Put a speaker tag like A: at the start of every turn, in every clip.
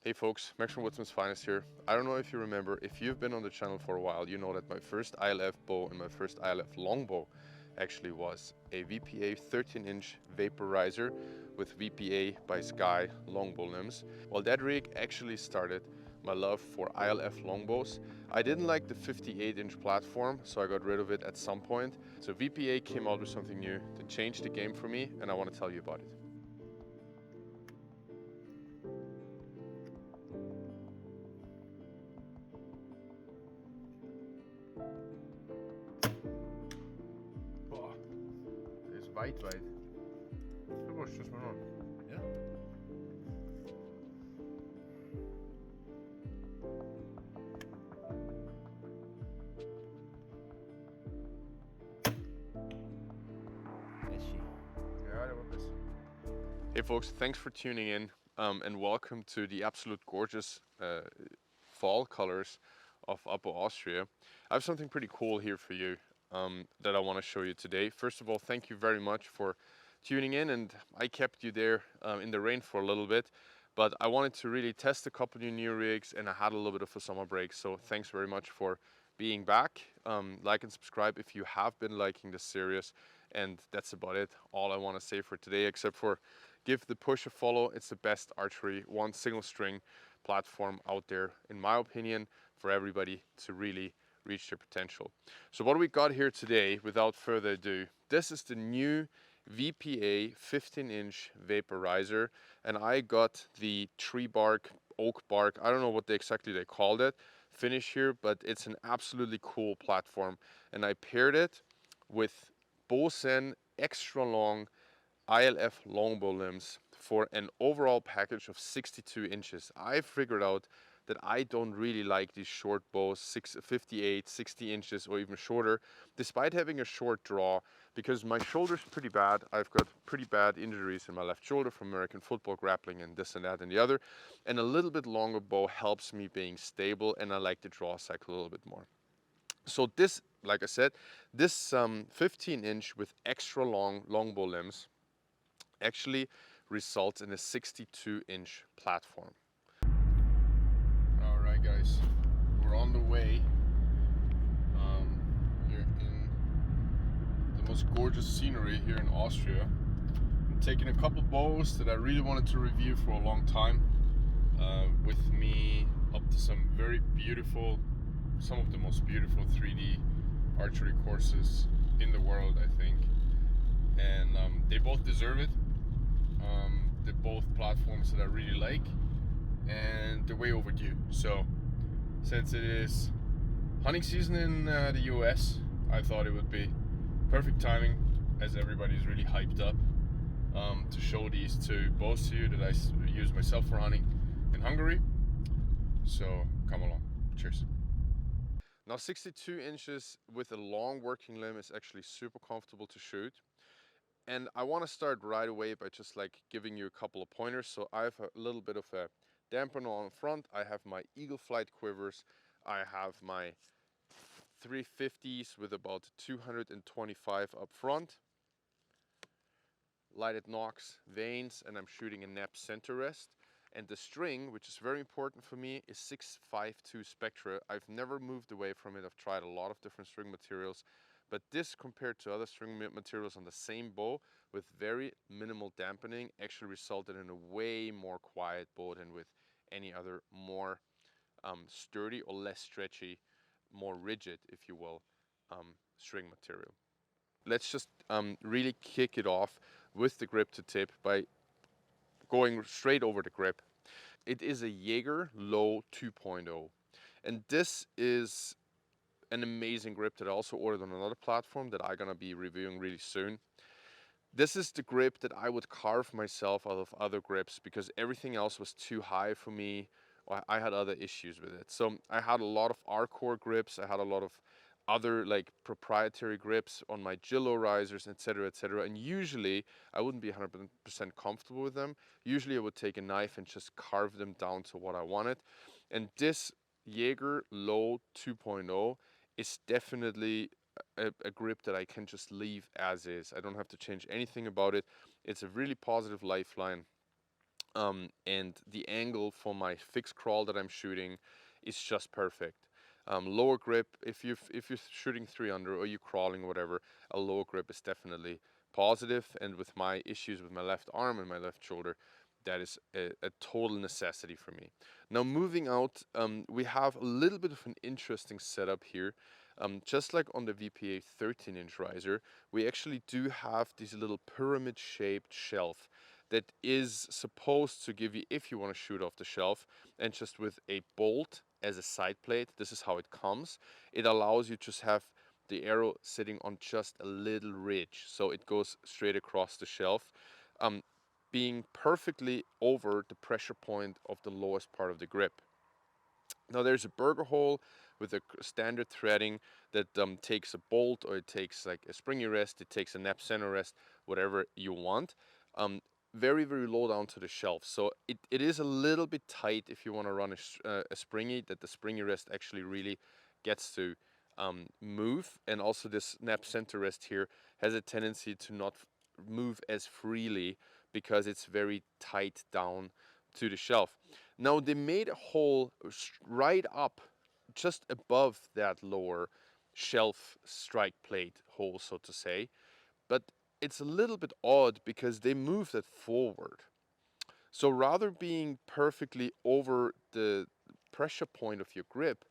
A: Hey folks, Max from Woodsman's Finest here. I don't know if you remember, if you've been on the channel for a while, you know that my first ILF bow and my first ILF longbow actually was a VPA 13-inch vaporizer with VPA by Sky longbow limbs. Well, that rig actually started my love for ILF longbows. I didn't like the 58-inch platform, so I got rid of it at some point. So VPA came out with something new to change the game for me, and I want to tell you about it. Oh, het is wijd. Dat was just maar on.
B: Ja.
A: Ja, dat was best. Hey folks, thanks for tuning in and welcome to the absolute gorgeous fall colors of Upper Austria. I have something pretty cool here for you that I want to show you today. First of all, thank you very much for tuning in, and I kept you there in the rain for a little bit, but I wanted to really test a couple of new rigs and I had a little bit of a summer break, so thanks very much for being back. Like and subscribe if you have been liking this series, and that's about it. All I want to say for today, except for give the push a follow. It's the best archery one single string platform out there, in my opinion, for everybody to really reach their potential. So what we got here today, without further ado, this is the new VPA 15-inch vaporizer, and I got the tree bark, oak bark, I don't know what exactly they called it, finish here, but it's an absolutely cool platform. And I paired it with BOSEN extra long ILF longbow limbs for an overall package of 62 inches. I figured out that I don't really like these short bows, 58, 60 inches or even shorter, despite having a short draw, because my shoulder's pretty bad. I've got pretty bad injuries in my left shoulder from American football, grappling and this and that and the other. And a little bit longer bow helps me being stable, and I like the draw cycle a little bit more. So this, like I said, this 15-inch with extra long longbow limbs actually results in a 62-inch platform. All right, guys, we're on the way. Here in the most gorgeous scenery here in Austria. I'm taking a couple bows that I really wanted to review for a long time. With me up to some very beautiful, some of the most beautiful 3D archery courses in the world, I think. And they both deserve it. They're both platforms that I really like, and they're way overdue. So since it is hunting season in the US, I thought it would be perfect timing, as everybody's really hyped up, to show these two bows to you that I use myself for hunting in Hungary. So come along. Cheers. Now 62 inches with a long working limb is actually super comfortable to shoot. And I want to start right away by just like giving you a couple of pointers. So I have a little bit of a dampener on front. I have my Eagle Flight quivers. I have my 350s with about 225 up front. Lighted Nox vanes, and I'm shooting a Nap center rest. And the string, which is very important for me, is 652 Spectra. I've never moved away from it. I've tried a lot of different string materials. But this, compared to other string materials on the same bow with very minimal dampening, actually resulted in a way more quiet bow than with any other more sturdy or less stretchy, more rigid, if you will, string material. Let's just really kick it off with the grip to tip by going straight over the grip. It is a Jaeger Low 2.0, and this is an amazing grip that I also ordered on another platform that I'm gonna be reviewing really soon. This is the grip that I would carve myself out of other grips because everything else was too high for me. I had other issues with it. So I had a lot of R-core grips. I had a lot of other like proprietary grips on my Gillo risers, etc., etc. And usually I wouldn't be 100% comfortable with them. Usually I would take a knife and just carve them down to what I wanted. And this Jaeger Low 2.0 is definitely a grip that I can just leave as is. I don't have to change anything about it. It's a really positive lifeline. and the angle for my fixed crawl that I'm shooting is just perfect. Lower grip, if you're shooting 3 under or you're crawling, whatever, a lower grip is definitely positive. And with my issues with my left arm and my left shoulder, that is a total necessity for me. Now moving out, we have a little bit of an interesting setup here. Just like on the VPA 13-inch riser, we actually do have this little pyramid-shaped shelf that is supposed to give you, if you want to shoot off the shelf, and just with a bolt as a side plate, this is how it comes. It allows you to just have the arrow sitting on just a little ridge, so it goes straight across the shelf, being perfectly over the pressure point of the lowest part of the grip. Now there's a burger hole with a standard threading that takes a bolt, or it takes like a springy rest, it takes a nap center rest, whatever you want. Very, very low down to the shelf. So it is a little bit tight if you want to run a springy, that the springy rest actually really gets to move. And also this nap center rest here has a tendency to not move as freely because it's very tight down to the shelf. Now they made a hole right up just above that lower shelf strike plate hole, so to say, but it's a little bit odd because they moved it forward. So rather being perfectly over the pressure point of your grip,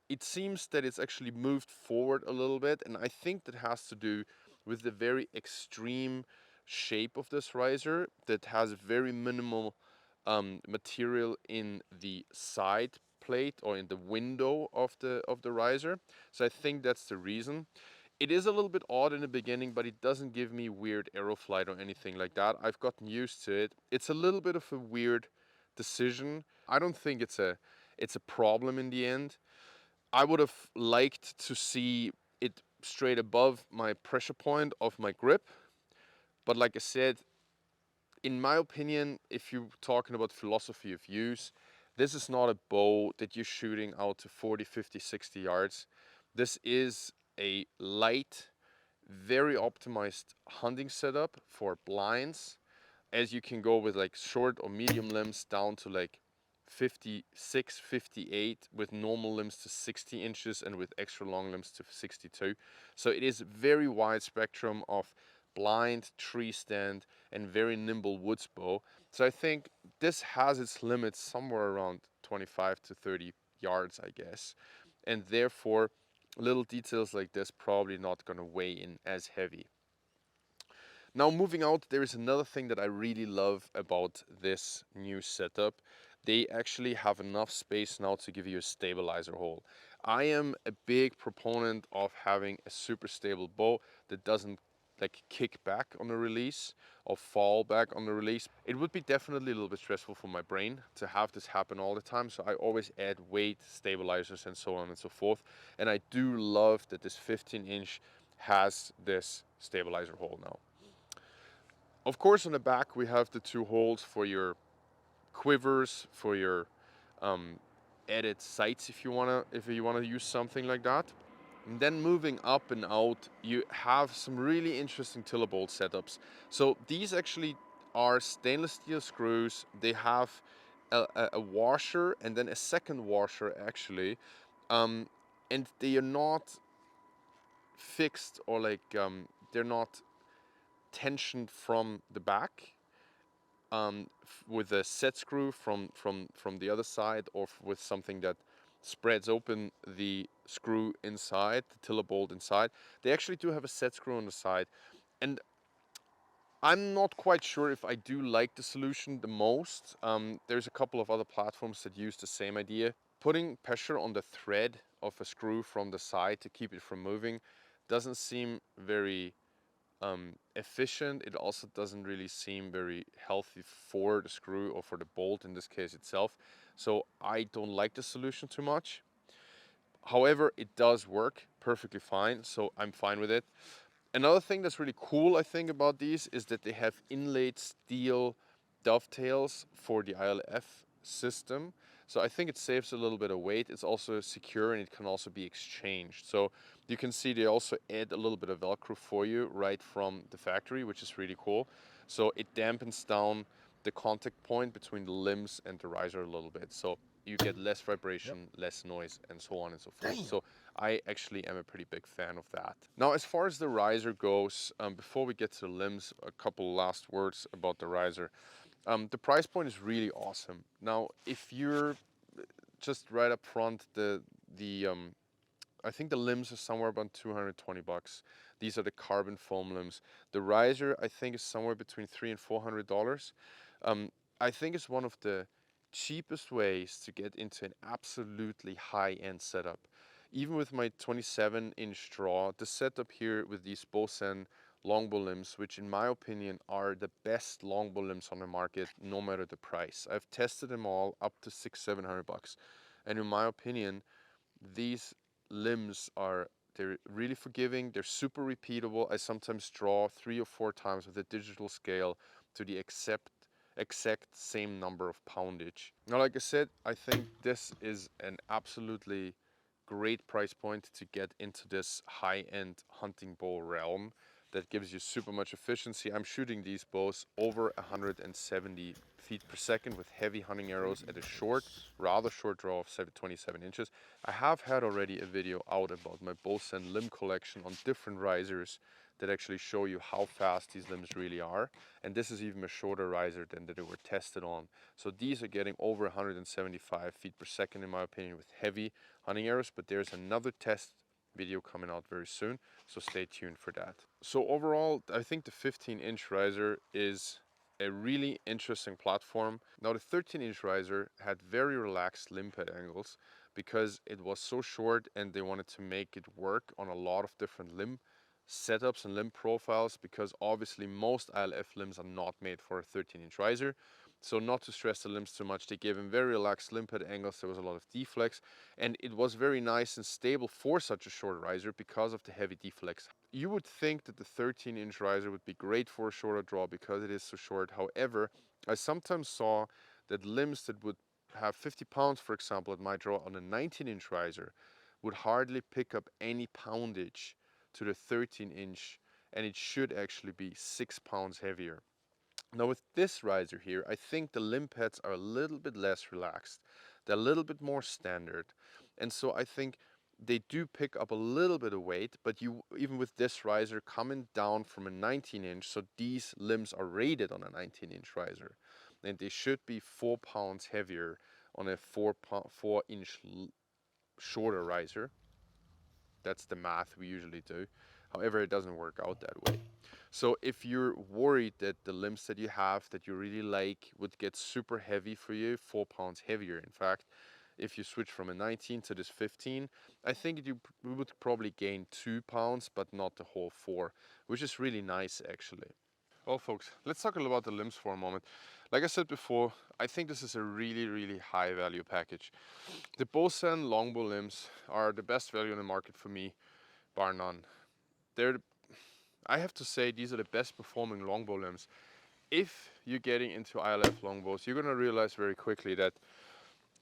A: it seems that it's actually moved forward a little bit, and I think that has to do with the very extreme shape of this riser that has very minimal material in the side plate or in the window of the riser. So I think that's the reason. It is a little bit odd in the beginning, but it doesn't give me weird arrow flight or anything like that. I've gotten used to it. It's a little bit of a weird decision. I don't think it's a problem in the end. I would have liked to see it straight above my pressure point of my grip, but like I said, in my opinion, if you're talking about philosophy of use, this is not a bow that you're shooting out to 40, 50, 60 yards. This is a light, very optimized hunting setup for blinds, as you can go with like short or medium limbs down to like 56, 58, with normal limbs to 60 inches and with extra long limbs to 62. So it is a very wide spectrum of blind, tree stand, and very nimble woods bow. So I think this has its limits somewhere around 25 to 30 yards, I guess. And therefore, little details like this probably not going to weigh in as heavy. Now moving out, there is another thing that I really love about this new setup. They actually have enough space now to give you a stabilizer hole. I am a big proponent of having a super stable bow that doesn't like kick back on the release or fall back on the release. It would be definitely a little bit stressful for my brain to have this happen all the time, so I always add weight, stabilizers, and so on and so forth. And I do love that this 15-inch has this stabilizer hole now. Of course, on the back we have the two holes for your quivers, for your added sights if you wanna use something like that. And then moving up and out, you have some really interesting tiller bolt setups. So these actually are stainless steel screws. They have a washer and then a second washer actually, and they are not fixed or like they're not tensioned from the back with a set screw from the other side, or with something that spreads open the screw inside, the tiller bolt inside. They actually do have a set screw on the side, and I'm not quite sure if I do like the solution the most. There's a couple of other platforms that use the same idea. Putting pressure on the thread of a screw from the side to keep it from moving doesn't seem very efficient. It also doesn't really seem very healthy for the screw or for the bolt in this case itself. So I don't like the solution too much. However, it does work perfectly fine, so I'm fine with it. Another thing that's really cool, I think, about these is that they have inlaid steel dovetails for the ILF system. So I think it saves a little bit of weight. It's also secure and it can also be exchanged. So you can see they also add a little bit of Velcro for you right from the factory, which is really cool. So it dampens down the contact point between the limbs and the riser a little bit. So you get less vibration, less noise, and so on and so forth. So I actually am a pretty big fan of that. Now, as far as the riser goes, before we get to the limbs, a couple last words about the riser. The price point is really awesome. Now, if you're just right up front, the I think the limbs are somewhere about 220 bucks. These are the carbon foam limbs. The riser, I think, is somewhere between $300 and $400. I think it's one of the cheapest ways to get into an absolutely high-end setup. Even with my 27-inch draw, the setup here with these BOSEN Longbow limbs, which in my opinion are the best longbow limbs on the market, no matter the price. I've tested them all up to $600-700 bucks, and in my opinion, these limbs they're really forgiving, they're super repeatable. I sometimes draw 3 or 4 times with a digital scale to the exact same number of poundage. Now, like I said, I think this is an absolutely great price point to get into this high-end hunting bow realm that gives you super much efficiency. I'm shooting these bows over 170 feet per second with heavy hunting arrows at a rather short draw of 27 inches. I have had already a video out about my BOSEN limb collection on different risers that actually show you how fast these limbs really are. And this is even a shorter riser than that they were tested on. So these are getting over 175 feet per second in my opinion with heavy hunting arrows, but there's another test video coming out very soon, so stay tuned for that. So overall, I think the 15-inch riser is a really interesting platform. Now the 13-inch riser had very relaxed limb pad angles because it was so short and they wanted to make it work on a lot of different limb setups and limb profiles, because obviously most ILF limbs are not made for a 13-inch riser. So not to stress the limbs too much, they gave him very relaxed limb pad angles, there was a lot of deflex, and it was very nice and stable for such a short riser because of the heavy deflex. You would think that the 13-inch riser would be great for a shorter draw because it is so short. However, I sometimes saw that limbs that would have 50 pounds, for example, at my draw on a 19-inch riser would hardly pick up any poundage to the 13-inch, and it should actually be 6 pounds heavier. Now with this riser here, I think the limb pads are a little bit less relaxed. They're a little bit more standard. And so I think they do pick up a little bit of weight, but you even with this riser coming down from a 19-inch, so these limbs are rated on a 19-inch riser, and they should be 4 pounds heavier on a 4-inch shorter riser. That's the math we usually do. However, it doesn't work out that way. So if you're worried that the limbs that you have that you really like would get super heavy for you, 4 pounds heavier in fact, if you switch from a 19 to this 15, I think you would probably gain 2 pounds, but not the whole 4, which is really nice actually. Well folks, let's talk about the limbs for a moment. Like I said before, I think this is a really high value package. The BOSEN Longbow limbs are the best value in the market for me, bar none. I have to say these are the best performing longbow limbs. If you're getting into ILF longbows, you're gonna realize very quickly that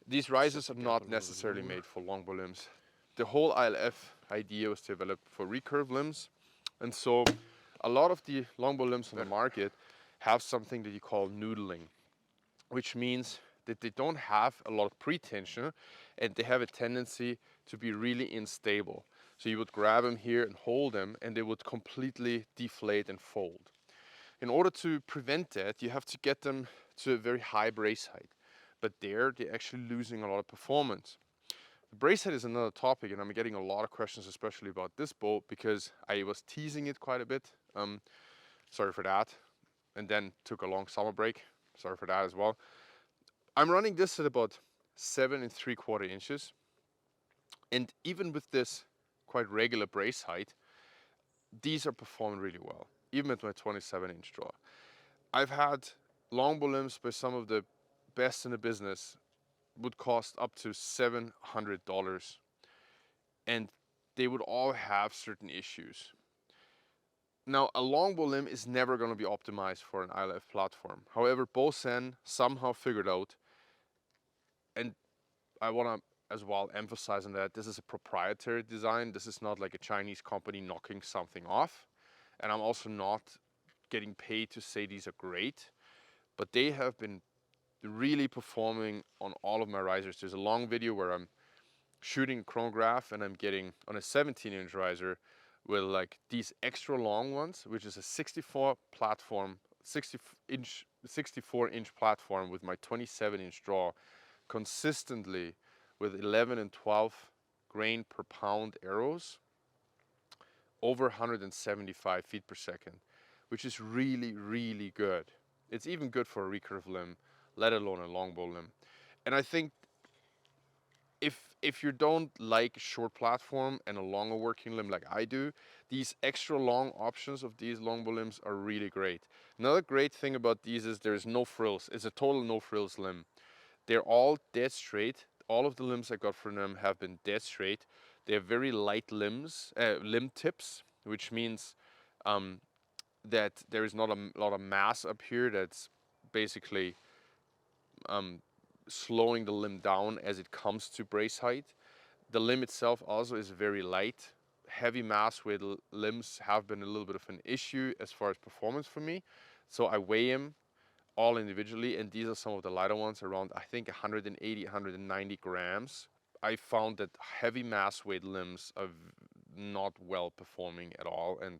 A: these risers are not necessarily made for longbow limbs. The whole ILF idea was developed for recurve limbs, and so a lot of the longbow limbs on the market have something that you call noodling, which means that they don't have a lot of pretension and they have a tendency to be really unstable. So you would grab them here and hold them and they would completely deflate and fold. In order to prevent that, you have to get them to a very high brace height. But there, they're actually losing a lot of performance. The brace height is another topic, and I'm getting a lot of questions, especially about this bow, because I was teasing it quite a bit. Sorry for that. And then took a long summer break. Sorry for that as well. I'm running this at about 7 3/4 inches. And even with this quite regular brace height, these are performing really well, even at my 27-inch draw. I've had longbow limbs by some of the best in the business would cost up to $700, and they would all have certain issues. Now, a longbow limb is never going to be optimized for an ILF platform. However, BOSEN somehow figured out, and I want to as well emphasize on that, this is a proprietary design. This is not like a Chinese company knocking something off. And I'm also not getting paid to say these are great. but they have been really performing on all of my risers. There's a long video where I'm shooting chronograph and I'm getting on a 17-inch riser with like these extra long ones, which is a 64-inch platform with my 27-inch draw, consistently with 11 and 12 grain per pound arrows, over 175 feet per second, which is really, really good. It's even good for a recurve limb, let alone a longbow limb. And I think if you don't like short platform and a longer working limb like I do, these extra long options of these longbow limbs are really great. Another great thing about these is there's no frills. It's a total no frills limb. They're all dead straight. All of the limbs I got from them have been dead straight. They have very light limb tips, which means that there is not a lot of mass up here that's basically slowing the limb down as it comes to brace height. The limb itself also is very light. Heavy mass weight limbs have been a little bit of an issue as far as performance for me. So I weigh them all individually, and these are some of the lighter ones, around I think 180, 190 grams. I found that heavy mass weight limbs are not well performing at all, and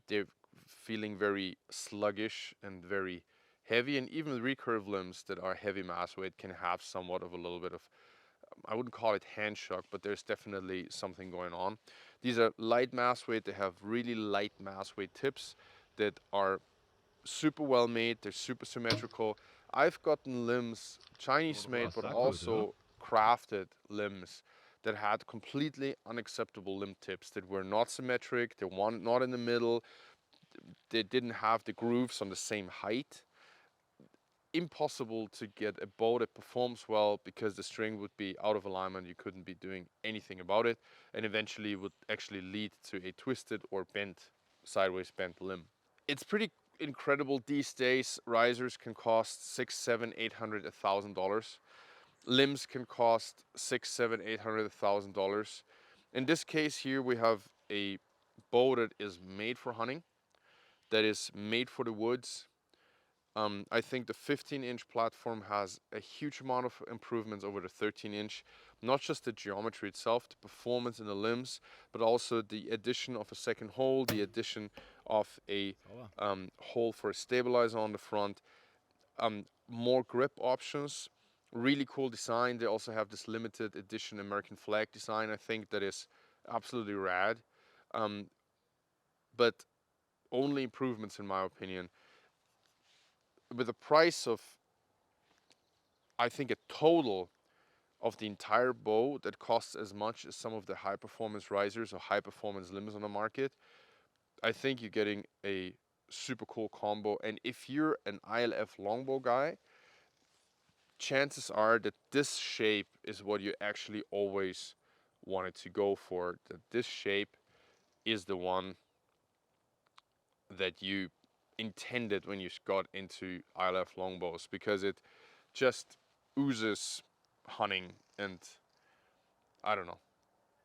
A: they're feeling very sluggish and very heavy, and even recurve limbs that are heavy mass weight can have somewhat of a little bit of, I wouldn't call it hand shock, but there's definitely something going on. These are light mass weight. They have really light mass weight tips that are super well made. They're super symmetrical. I've gotten limbs, Chinese made, but also crafted limbs that had completely unacceptable limb tips that were not symmetric. They were not in the middle. They didn't have the grooves on the same height. Impossible to get a bow that performs well because the string would be out of alignment. You couldn't be doing anything about it, and eventually would actually lead to a twisted or bent, sideways bent limb. It's pretty incredible these days. Risers can cost $600, $700, $800, $1,000. Limbs can cost $600, $700, $800, $1,000. In this case here, we have a bow that is made for hunting, that is made for the woods. I think the 15-inch platform has a huge amount of improvements over the 13-inch. Not just the geometry itself, the performance in the limbs, but also the addition of a second hole, the addition of a hole for a stabilizer on the front, more grip options, really cool design. They also have this limited edition American flag design, I think, that is absolutely rad. But only improvements in my opinion. With the price of, I think, a total of the entire bow that costs as much as some of the high performance risers or high performance limbs on the market, I think you're getting a super cool combo. And if you're an ILF longbow guy, chances are that this shape is what you actually always wanted to go for. That this shape is the one that you intended when you got into ILF longbows, because it just oozes hunting. And I don't know,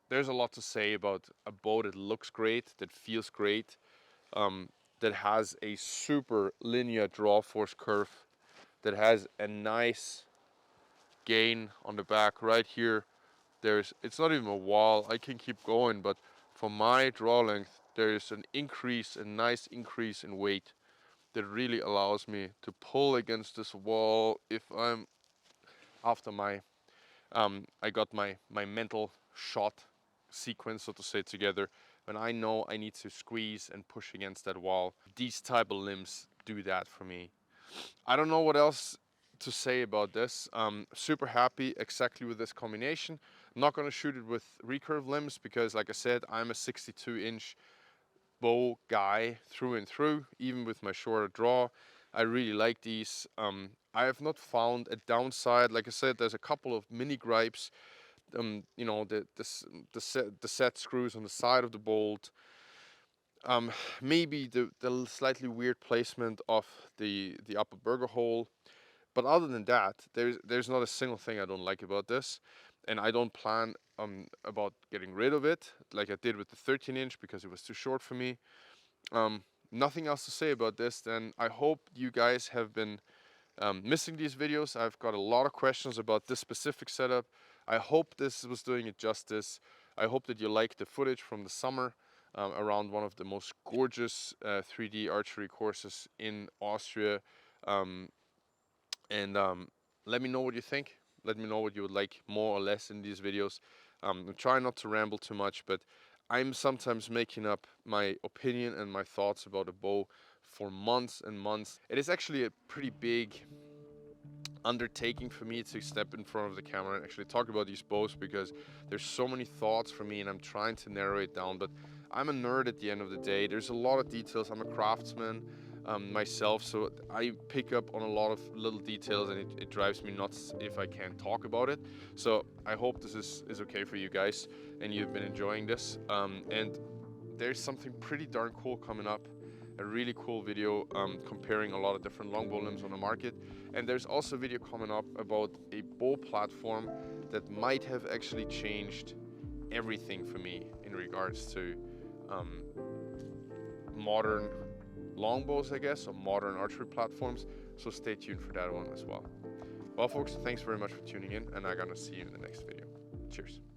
A: there's a lot to say about a bow that looks great, that feels great, that has a super linear draw force curve, that has a nice gain on the back right here. It's not even a wall, I can keep going, but for my draw length there's an increase, a nice increase in weight that really allows me to pull against this wall if I'm after my I got my mental shot sequence, so to say, together. When I know I need to squeeze and push against that wall, these type of limbs do that for me. I don't know what else to say about this. Super happy exactly with this combination. I'm not going to shoot it with recurve limbs because, like I said, I'm a 62-inch bow guy through and through, even with my shorter draw. I really like these. I have not found a downside. Like I said, there's a couple of mini gripes. You know, the set screws on the side of the bolt. Maybe the slightly weird placement of the upper burger hole. But other than that, there's not a single thing I don't like about this, and I don't plan about getting rid of it like I did with the 13-inch because it was too short for me. nothing else to say about this. Then I hope you guys have been missing these videos. I've got a lot of questions about this specific setup. I hope this was doing it justice. I hope that you liked the footage from the summer around one of the most gorgeous 3D archery courses in Austria. Um, and let me know what you think. Let me know what you would like more or less in these videos. I'm trying not to ramble too much, but I'm sometimes making up my opinion and my thoughts about a bow for months and months. It is actually a pretty big undertaking for me to step in front of the camera and actually talk about these bows, because there's so many thoughts for me and I'm trying to narrow it down. But I'm a nerd at the end of the day. There's a lot of details. I'm a craftsman myself, so I pick up on a lot of little details, and it drives me nuts if I can't talk about it. So I hope this is okay for you guys and you've been enjoying this. And there's something pretty darn cool coming up. A really cool video comparing a lot of different longbow limbs on the market. And there's also a video coming up about a bow platform that might have actually changed everything for me in regards to modern longbows, I guess, or modern archery platforms. So stay tuned for that one as well. Well, folks, thanks very much for tuning in, and I'm gonna see you in the next video. Cheers.